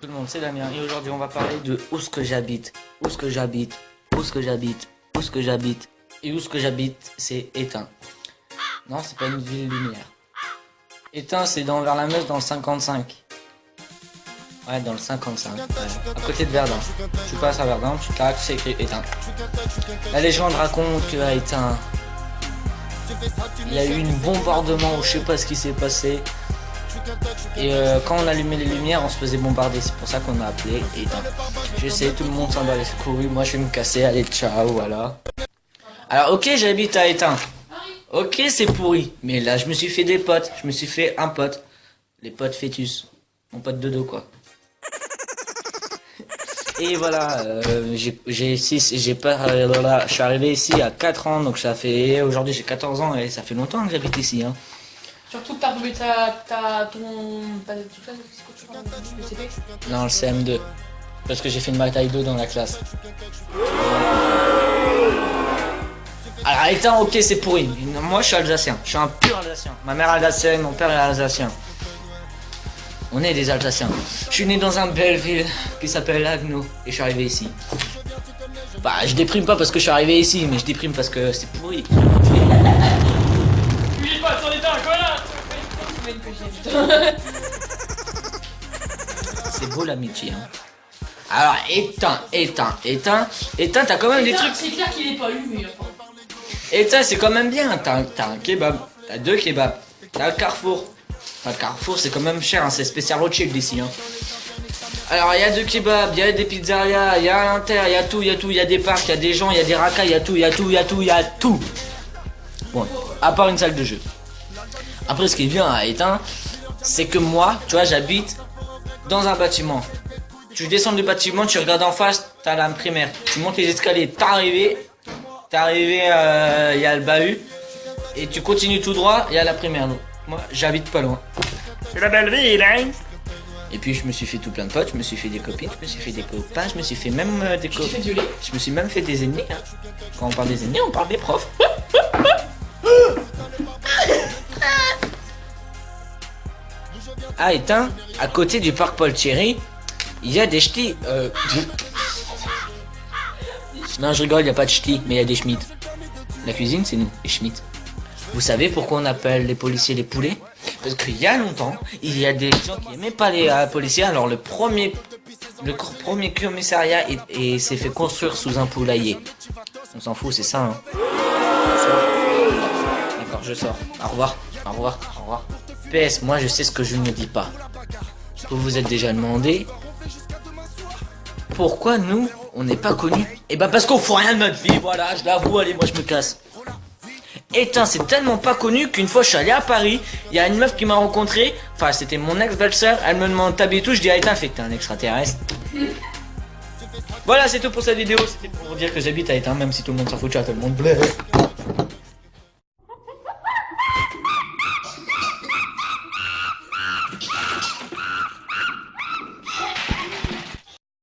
Tout le monde, c'est Damien et aujourd'hui on va parler de où ce que j'habite, où ce que j'habite, où ce que j'habite, où ce que j'habite et où ce que j'habite c'est Étain. Non, c'est pas une ville lumière. Étain c'est vers la Meuse dans le 55. Ouais, dans le 55, ouais. À côté de Verdun. Tu passes à Verdun, tu tac, c'est écrit Étain. La légende raconte qu'à Étain, il y a eu un bombardement où je sais pas ce qui s'est passé. Et quand on allumait les lumières, on se faisait bombarder. C'est pour ça qu'on a appelé Étain. Je sais, tout le monde s'en bat les couilles. Moi, je vais me casser. Allez, ciao, voilà. Alors, ok, j'habite à Étain. Ok, c'est pourri. Mais là, je me suis fait des potes. Je me suis fait un pote. Les potes fœtus. Mon pote de dos, quoi. Et voilà, je suis arrivé ici à 4 ans. Donc, ça fait. Aujourd'hui, j'ai 14 ans. Et ça fait longtemps que j'habite ici, hein. Surtout que t'as revu le CP. Non, le CM2. Parce que j'ai fait une bataille 2 dans la classe. Alors, Étain, ok, c'est pourri. Moi, je suis alsacien. Je suis un pur alsacien. Ma mère est alsacienne, mon père est alsacien. On est des Alsaciens. Je suis né dans une belle ville qui s'appelle Agno. Et je suis arrivé ici. Bah, je déprime pas parce que je suis arrivé ici, mais je déprime parce que c'est pourri. N'oublie pas son état, connard. C'est beau l'amitié, hein. Alors, Étain, t'as quand même des trucs. C'est clair qu'il est pas lui, mais. Étain, c'est quand même bien. T'as un kebab, t'as 2 kebabs, t'as le Carrefour. Enfin, le Carrefour, c'est quand même cher, hein. C'est spécial Rothschild d'ici, hein. Alors, il y a 2 kebabs, il y a des pizzerias, il y a l'Inter, il y a tout, il y a des parcs, il y a des gens, il y a des racailles, il y a tout. Bon, à part une salle de jeu. Après, ce qui est bien à Étain, c'est que moi, tu vois, j'habite dans un bâtiment. Tu descends du bâtiment, tu regardes en face, t'as la primaire. Tu montes les escaliers, t'es arrivé, il y a le bahut. Et tu continues tout droit, il y a la primaire. Donc, moi, j'habite pas loin. C'est la belle ville, hein. Et puis, je me suis fait tout plein de potes, je me suis fait des copines, je me suis fait des copains, je me suis fait même des copains. Je me suis même fait des ennemis, hein. Quand on parle des ennemis, on parle des profs. À Étain, à côté du parc Paul Thierry, il y a des ch'tis. Non, je rigole, il n'y a pas de ch'tis, mais il y a des schmitts. La cuisine, c'est nous, les schmitts. Vous savez pourquoi on appelle les policiers les poulets? Parce qu'il y a longtemps, il y a des gens qui n'aimaient pas les policiers. Alors le premier commissariat s'est fait construire sous un poulailler. On s'en fout, c'est ça, hein. D'accord, je sors. Au revoir. PS, moi je sais ce que je ne dis pas. Vous vous êtes déjà demandé pourquoi nous, on n'est pas connus? Eh ben parce qu'on fout rien de notre vie, voilà, je l'avoue, allez, moi je me casse. Étain, c'est tellement pas connu qu'une fois je suis allé à Paris, il y a une meuf qui m'a rencontré, enfin c'était mon ex-belle-sœur, elle me demande t'habites où, je dis Étain, fait que t'es un extraterrestre. Voilà, c'est tout pour cette vidéo, c'était pour dire que j'habite à Étain, même si tout le monde s'en fout, ciao tout le monde.